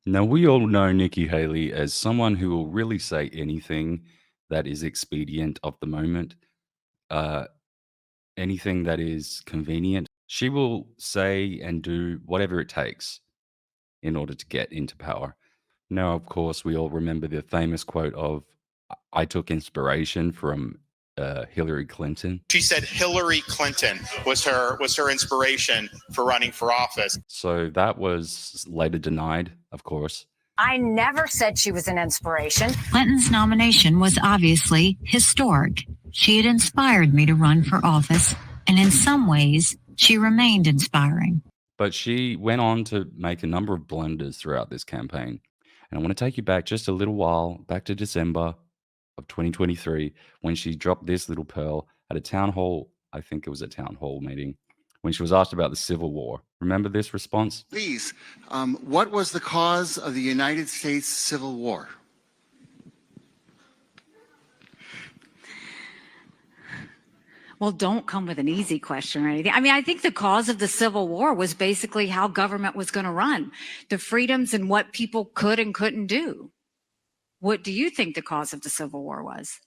Now, we all know Nikki Haley as someone who will really say anything that is expedient of the moment, uh, anything that is convenient. She will say and do whatever it takes in order to get into power. Now, of course, we all remember the famous quote of, I took inspiration from Hillary Clinton. She said Hillary Clinton was her inspiration for running for office. So that was later denied, of course. I never said she was an inspiration. Clinton's nomination was obviously historic. She had inspired me to run for office, and in some ways, she remained inspiring. But she went on to make a number of blunders throughout this campaign. And I want to take you back just a little while, back to December of 2023, when she dropped this little pearl at a town hall. I think it was a town hall meeting, when she was asked about the Civil War. Remember this response? Please, what was the cause of the United States Civil War? Well, don't come with an easy question or anything. I mean, I think the cause of the Civil War was basically how government was going to run, the freedoms and what people could and couldn't do. What do you think the cause of the Civil War was?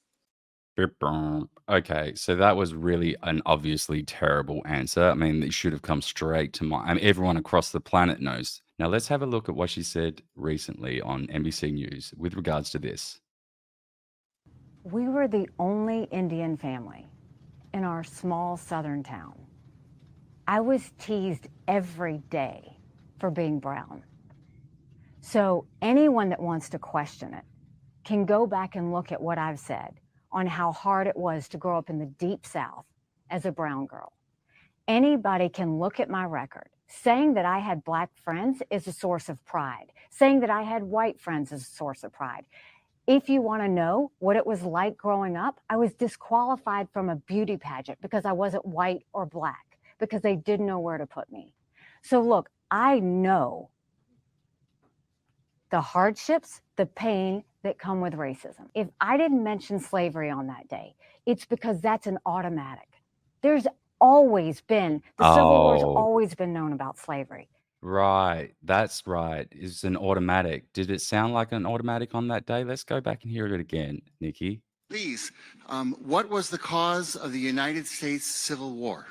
Okay, so that was really an obviously terrible answer. I mean, it should have come straight to my. I mean, everyone across the planet knows. Now, let's have a look at what she said recently on NBC News with regards to this. We were the only Indian family in our small southern town. I was teased every day for being brown. So anyone that wants to question it can go back and look at what I've said on how hard it was to grow up in the deep South as a brown girl. Anybody can look at my record. Saying that I had Black friends is a source of pride. Saying that I had white friends is a source of pride. If you want to know what it was like growing up, I was disqualified from a beauty pageant because I wasn't white or Black, because they didn't know where to put me. So look, I know the hardships, the pain that come with racism. If I didn't mention slavery on that day, it's because that's an automatic. There's always been, the Civil War's always been known about slavery. Right, that's right. It's an automatic. Did it sound like an automatic on that day? Let's go back and hear it again, Nikki. Please, what was the cause of the United States Civil War?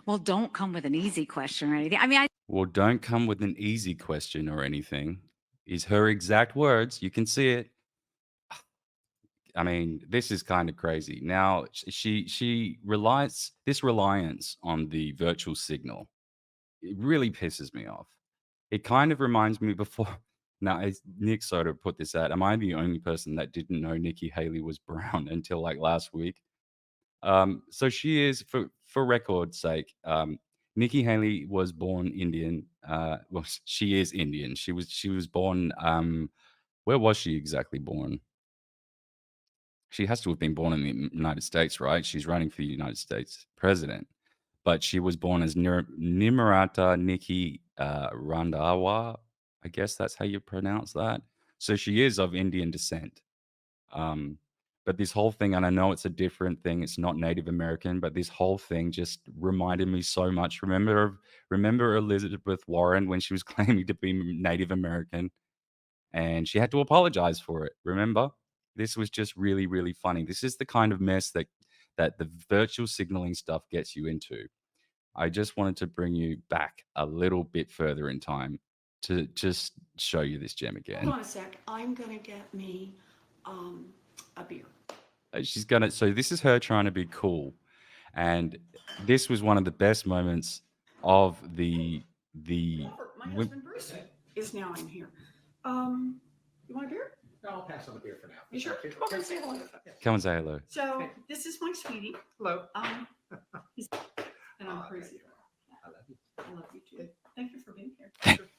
Well, don't come with an easy question or anything. I mean, Well, don't come with an easy question or anything, is her exact words. You can see it. I mean, this is kind of crazy. Now, she relies this reliance on the virtual signal. It really pisses me off. It kind of reminds me before. Now, as Nick Soto put this out, am I the only person that didn't know Nikki Haley was brown until like last week? So she is, for record's sake, Nikki Haley was born Indian. Well, she is Indian. She was born. Where was she exactly born? She has to have been born in the United States, right? She's running for the United States president, but she was born as Nimarata Nikki Randhawa. I guess that's how you pronounce that. So she is of Indian descent. Um, but this whole thing, and I know it's a different thing, it's not Native American, but this whole thing just reminded me so much. Remember Elizabeth Warren when she was claiming to be Native American and she had to apologize for it. Remember? This was just really, really funny. This is the kind of mess that the virtual signaling stuff gets you into. I just wanted to bring you back a little bit further in time to just show you this gem again. Hold on a sec. I'm gonna get me a beer. So this is her trying to be cool, and this was one of the best moments of the. My husband Bruce is now in here. You want a beer? No, I'll pass on the beer for now. You sure? Come over and say hello. Come and say hello. So this is my sweetie. Hello. And I'm crazy. I love you. I love you too. Thank you for being here.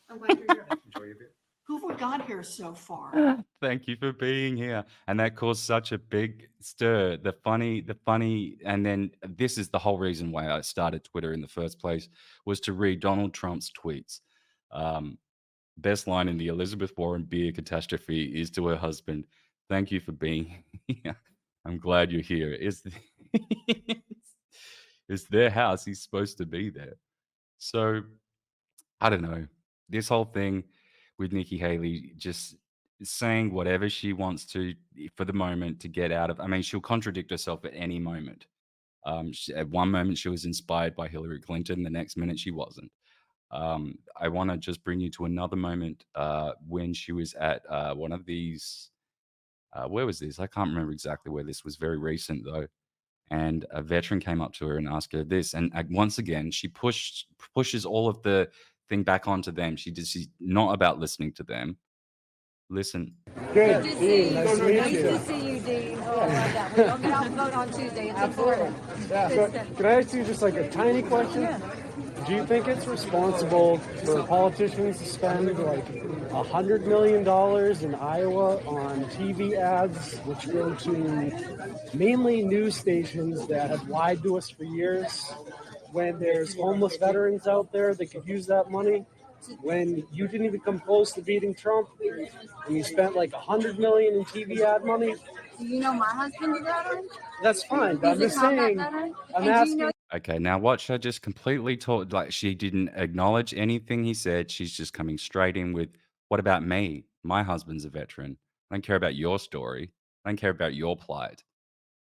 I'm glad you're here. Enjoy your beer. Who've we got here so far? Thank you for being here. And that caused such a big stir. The funny, and then this is the whole reason why I started Twitter in the first place, was to read Donald Trump's tweets. Best line in the Elizabeth Warren beer catastrophe is to her husband, "Thank you for being here. I'm glad you're here." It's their house. He's supposed to be there. So I don't know. This whole thing with Nikki Haley just saying whatever she wants to for the moment to get out of. I mean, she'll contradict herself at any moment. At one moment, she was inspired by Hillary Clinton. The next minute, she wasn't. I want to just bring you to another moment when she was at one of these. Where was this? I can't remember exactly where this was. Very recent though, and a veteran came up to her and asked her this, and once again, she pushes all of the thing back onto them. She's not about listening to them. Listen. Good. Dean, nice to meet you. Nice to see you, Dean. Oh, I love that. We'll get out and vote on Tuesday. It's important. Yeah. So, can I ask you just like a tiny question? Do you think it's responsible for politicians to spend like $100 million in Iowa on TV ads, which go to mainly news stations that have lied to us for years, when there's homeless veterans out there that could use that money? When you didn't even come close to beating Trump, and you spent like $100 million in TV ad money? Do you know my husband's a veteran? That's fine, but I'm just saying. I'm asking. Okay, now watch her just completely talk like she didn't acknowledge anything he said. She's just coming straight in with, "What about me? My husband's a veteran. I don't care about your story. I don't care about your plight.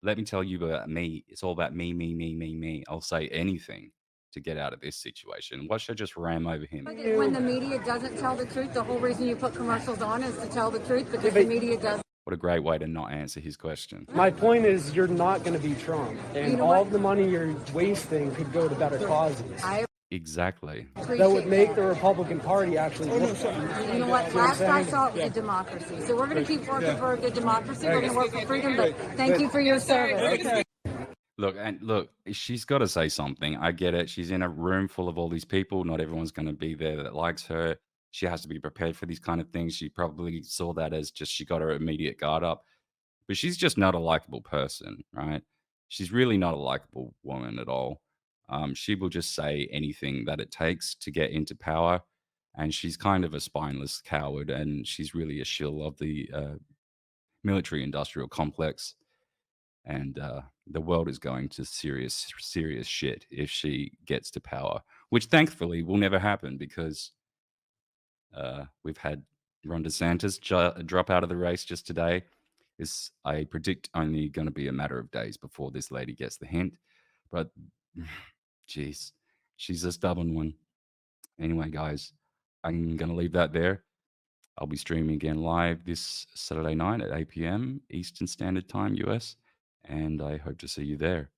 Let me tell you about me. It's all about me, me, me, me, me. I'll say anything to get out of this situation." Watch her just ram over him. When the media doesn't tell the truth, the whole reason you put commercials on is to tell the truth, because the media does. What a great way to not answer his question. My point is, you're not going to be Trump, and You know all what? of the money you're wasting could go to better causes. I Exactly. appreciate That would make the that. Republican Party actually look You know what? Last I saw, it was a democracy. So we're going to keep working for a good democracy. We're going to work for freedom, but thank you for your service. Look, she's got to say something. I get it. She's in a room full of all these people. Not everyone's going to be there that likes her. She has to be prepared for these kind of things. She probably saw that as just she got her immediate guard up. But she's just not a likable person, right? She's really not a likable woman at all. She will just say anything that it takes to get into power. And she's kind of a spineless coward. And she's really a shill of the military industrial complex. And the world is going to serious shit if she gets to power, which thankfully will never happen because we've had Ron DeSantis drop out of the race just today. I predict only going to be a matter of days before this lady gets the hint. But, geez, she's a stubborn one. Anyway, guys, I'm going to leave that there. I'll be streaming again live this Saturday night at 8 p.m. Eastern Standard Time, US. And I hope to see you there.